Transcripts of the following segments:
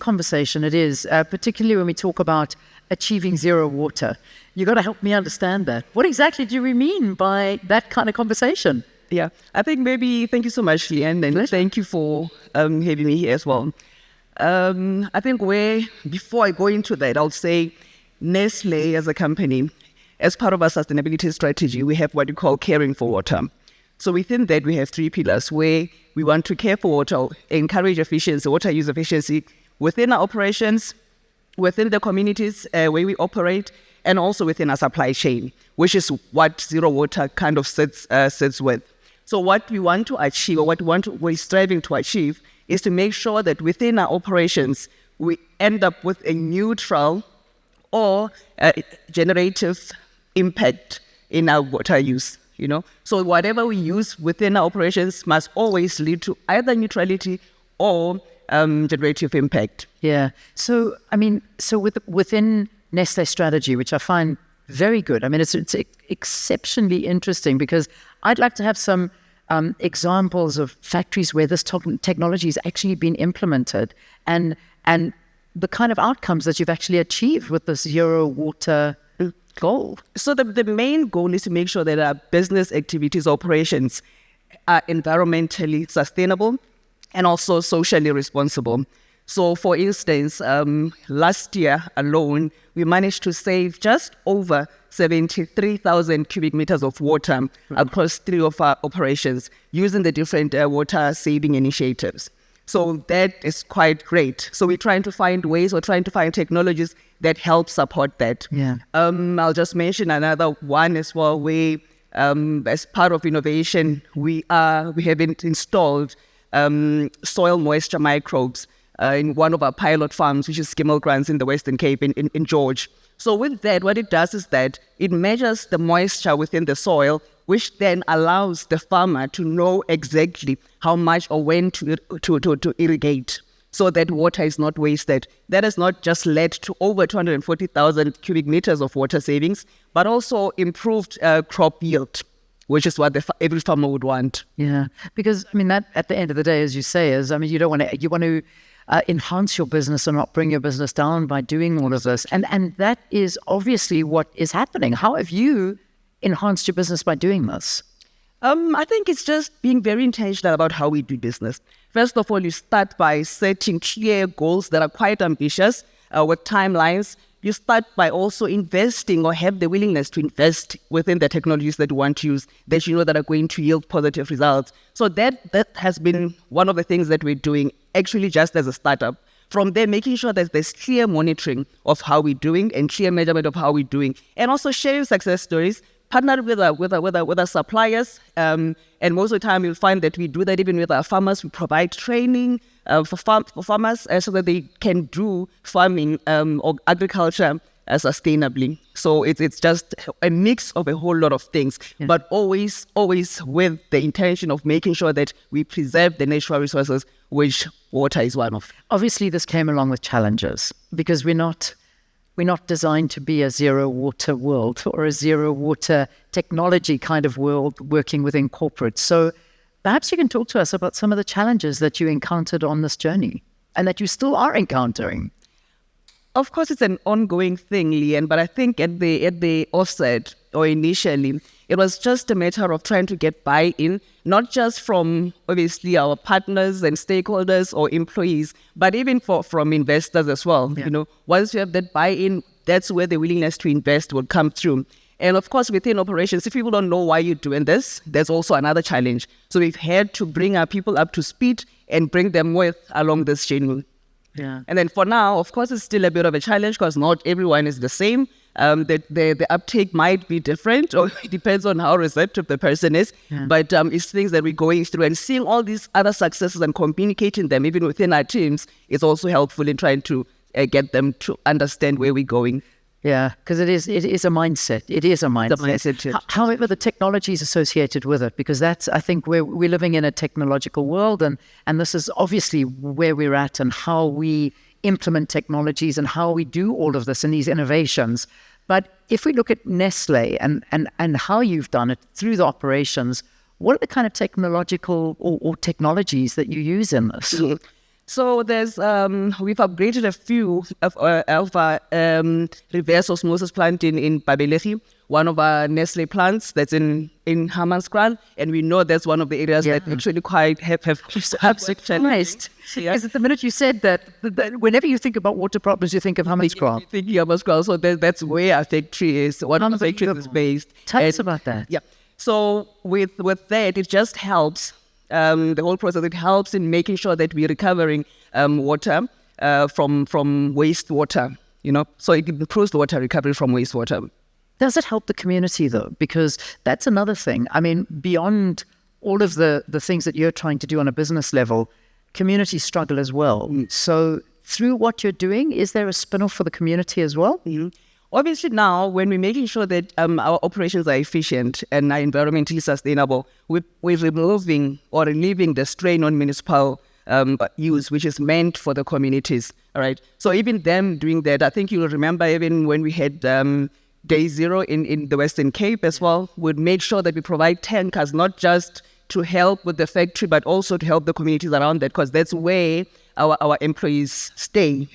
interesting conversation it is, particularly when we talk about achieving zero water. You got to help me understand that. What exactly do we mean by that kind of conversation? Yeah, I think thank you so much, Leanne, and thank you for having me here as well. I think before I go into that, I'll say Nestle as a company, as part of our sustainability strategy, we have what we call caring for water. So within that, we have 3 pillars where we want to care for water, encourage efficiency, water use efficiency within our operations, within the communities where we operate, and also within our supply chain, which is what zero water kind of sits with. So what we want to achieve, or we're striving to achieve, is to make sure that within our operations, we end up with a neutral or generative impact in our water use. So whatever we use within our operations must always lead to either neutrality or generative impact. Yeah. So within Nestle strategy, which I find very good. I mean, it's exceptionally interesting because I'd like to have some examples of factories where this technology has actually been implemented and the kind of outcomes that you've actually achieved with this zero water goal. So the main goal is to make sure that our business activities, operations are environmentally sustainable and also socially responsible. So for instance, last year alone, we managed to save just over 73,000 cubic meters of water across 3 of our operations using the different water saving initiatives. So that is quite great. So we're trying to find technologies that help support that. Yeah. I'll just mention another one as well, where as part of innovation, we have installed soil moisture microbes in one of our pilot farms, which is Skimmel Grants in the Western Cape in George. So with that, what it does is that it measures the moisture within the soil, which then allows the farmer to know exactly how much or when to irrigate so that water is not wasted. That has not just led to over 240,000 cubic meters of water savings, but also improved crop yield, which is what every farmer would want. Yeah, because that at the end of the day, as you say, you want to enhance your business and not bring your business down by doing all of this. And that is obviously what is happening. How have you enhanced your business by doing this? I think it's just being very intentional about how we do business. First of all, you start by setting clear goals that are quite ambitious with timelines. You start by also investing or have the willingness to invest within the technologies that you want to use that you know that are going to yield positive results. So that has been one of the things that we're doing actually just as a startup. From there, making sure that there's clear monitoring of how we're doing and clear measurement of how we're doing, and also sharing success stories, partner with our suppliers, and most of the time you'll find that we do that even with our farmers. We provide training for farmers so that they can do farming or agriculture sustainably. So it's just a mix of a whole lot of things, but always with the intention of making sure that we preserve the natural resources, which water is one of. Obviously, this came along with challenges because we're not designed to be a zero water world or a zero water technology kind of world working within corporate. So perhaps you can talk to us about some of the challenges that you encountered on this journey and that you still are encountering. Of course, it's an ongoing thing, Leanne, but I think at the offset or initially, it was just a matter of trying to get buy-in, not just from obviously our partners and stakeholders or employees, but even from investors as well. Yeah. Once you have that buy-in, that's where the willingness to invest will come through. And of course, within operations, if people don't know why you're doing this, there's also another challenge. So we've had to bring our people up to speed and bring them along this journey. Yeah. And then for now, of course, it's still a bit of a challenge because not everyone is the same. The uptake might be different, or it depends on how receptive the person is. Yeah. But it's things that we're going through, and seeing all these other successes and communicating them even within our teams is also helpful in trying to get them to understand where we're going. Yeah, because it is a mindset. It is a mindset. The mindset. However, the technology is associated with it, because that's, I think, we're living in a technological world, and this is obviously where we're at and how we implement technologies and how we do all of this and these innovations. But if we look at Nestle and how you've done it through the operations, what are the kind of technological or technologies that you use in this? So there's we've upgraded a few of our reverse osmosis plant in Babelehi, one of our Nestle plants that's in Hammanskraal, and we know that's one of the areas that actually quite have surprised. Because at the minute you said that whenever you think about water problems, you think of Hammanskraal. Thinking Hammanskraal, so that's where our factory is. One of the factories is based. Tell us about that. Yeah. So with that, it just helps. The whole process, it helps in making sure that we're recovering water from wastewater, so it improves the water recovery from wastewater. Does it help the community though? Because that's another thing. I mean, beyond all of the things that you're trying to do on a business level, communities struggle as well. So through what you're doing, is there a spin-off for the community as well? Obviously now, when we're making sure that our operations are efficient and are environmentally sustainable, we're removing or relieving the strain on municipal use, which is meant for the communities. All right. So even them doing that, I think you'll remember even when we had Day Zero in the Western Cape as well, we made sure that we provide tankers, not just to help with the factory, but also to help the communities around that, because that's where our employees stay,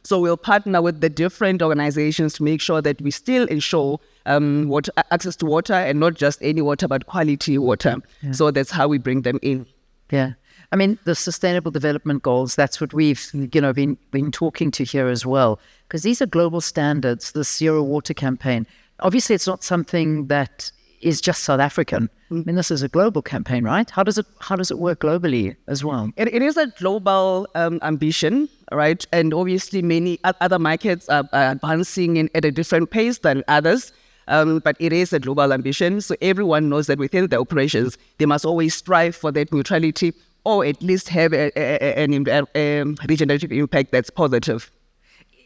So we'll partner with the different organizations to make sure that we still ensure access to water, and not just any water, but quality water. Yeah. So that's how we bring them in. Yeah. I mean, the Sustainable Development Goals, that's what we've, been talking to here as well, because these are global standards, the Zero Water campaign. Obviously, it's not something that is just South African. I mean, this is a global campaign, right? How does it work globally as well? It is a global ambition, right? And obviously, many other markets are advancing at a different pace than others. But it is a global ambition. So everyone knows that within the operations, they must always strive for that neutrality, or at least have a regenerative impact that's positive.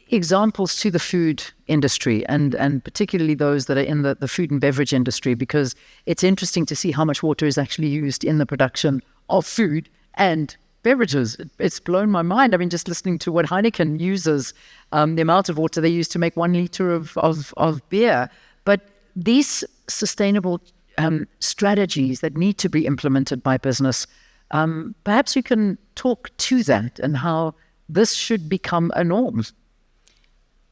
Examples to the food industry and particularly those that are in the food and beverage industry, because it's interesting to see how much water is actually used in the production of food and beverages. It's blown my mind. I mean, just listening to what Heineken uses, the amount of water they use to make 1 liter of beer. But these sustainable strategies that need to be implemented by business, perhaps you can talk to that and how this should become a norm.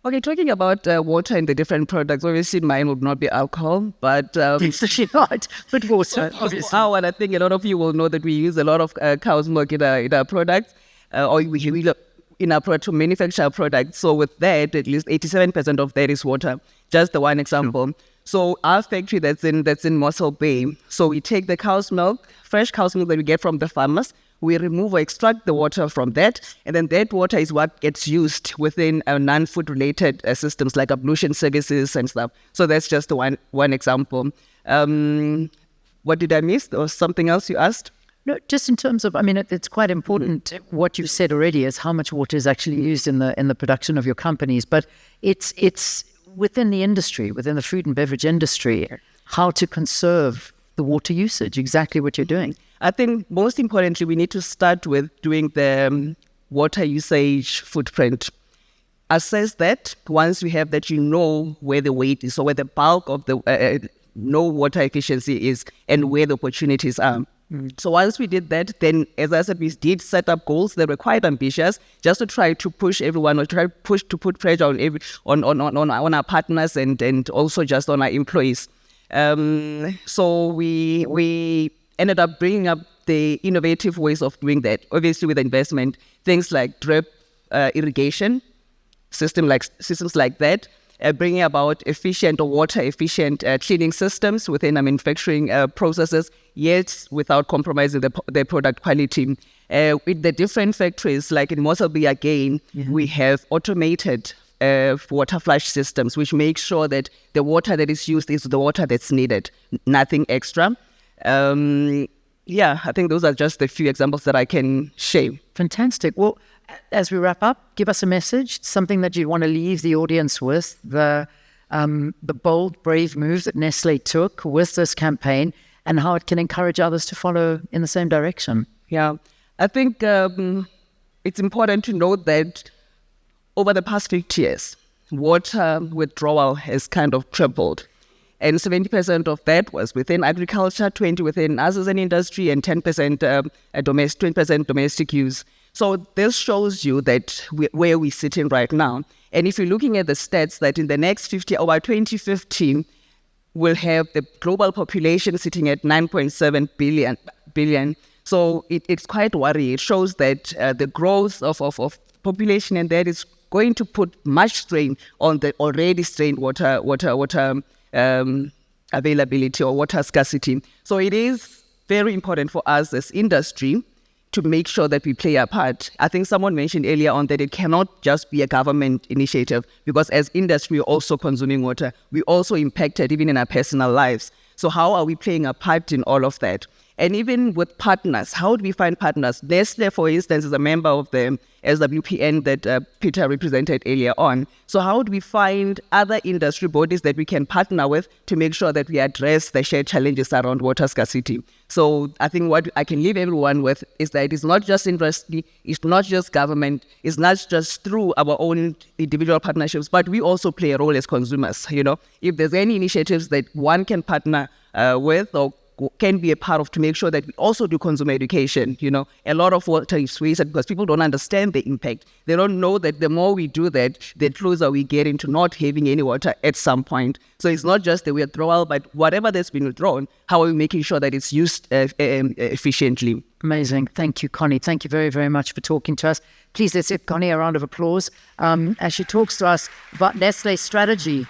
Okay, talking about water and the different products, obviously mine would not be alcohol, but... Especially not, but water, obviously. And I think a lot of you will know that we use a lot of cow's milk in our products, or in our product to manufacture our products. So with that, at least 87% of that is water. Just the one example. Sure. So our factory that's in Mossel Bay, so we take the cow's milk, fresh cow's milk that we get from the farmers, we remove or extract the water from that, and then that water is what gets used within non-food related systems like ablution services and stuff. So that's just one example. What did I miss? Or something else you asked? No, just in terms of, I mean, it's quite important. What you've said already is how much water is actually used in the production of your companies, but it's within the industry, within the food and beverage industry, how to conserve the water usage, exactly what you're doing. I think most importantly, we need to start with doing the water usage footprint. Assess that. Once we have that, where the weight is, or where the bulk of the water efficiency is, and where the opportunities are. So once we did that, then as I said, we did set up goals that were quite ambitious, just to try to push everyone, or to put pressure on our partners and also just on our employees. So we ended up bringing up the innovative ways of doing that. Obviously, with investment, things like drip irrigation systems like that, bringing about efficient or water efficient cleaning systems within our manufacturing processes, yet without compromising the product quality. With the different factories, like in Mossel Bay again, we have automated water flush systems, which make sure that the water that is used is the water that's needed, nothing extra. I think those are just a few examples that I can share. Fantastic. Well, as we wrap up, give us a message, something that you want to leave the audience with, the bold, brave move that Nestlé took with this campaign, and how it can encourage others to follow in the same direction. Yeah, I think it's important to note that over the past 50 years, water withdrawal has kind of tripled. And 70% of that was within agriculture, 20% within us as an industry, and 10% 20% domestic use. So this shows you that where we're sitting right now. And if you're looking at the stats that in the next 50, or by 2015, we'll have the global population sitting at 9.7 billion. So it's quite worrying. It shows that the growth of population and that is going to put much strain on the already strained water availability or water scarcity. So it is very important for us as industry to make sure that we play our part. I think someone mentioned earlier on that it cannot just be a government initiative, because as industry, we're also consuming water. We're also impacted even in our personal lives. So how are we playing a part in all of that? And even with partners, how do we find partners? Nestle, for instance, is a member of the SWPN that Peter represented earlier on. So how do we find other industry bodies that we can partner with to make sure that we address the shared challenges around water scarcity? So I think what I can leave everyone with is that it's not just industry, it's not just government, it's not just through our own individual partnerships, but we also play a role as consumers. If there's any initiatives that one can partner with or can be a part of to make sure that we also do consumer education. A lot of water is wasted because people don't understand the impact. They don't know that the more we do that, the closer we get into not having any water at some point. So it's not just the withdrawal, but whatever that's been withdrawn, how are we making sure that it's used efficiently? Amazing. Thank you, Conny. Thank you very, very much for talking to us. Please let's give Conny a round of applause as she talks to us about Nestle's strategy.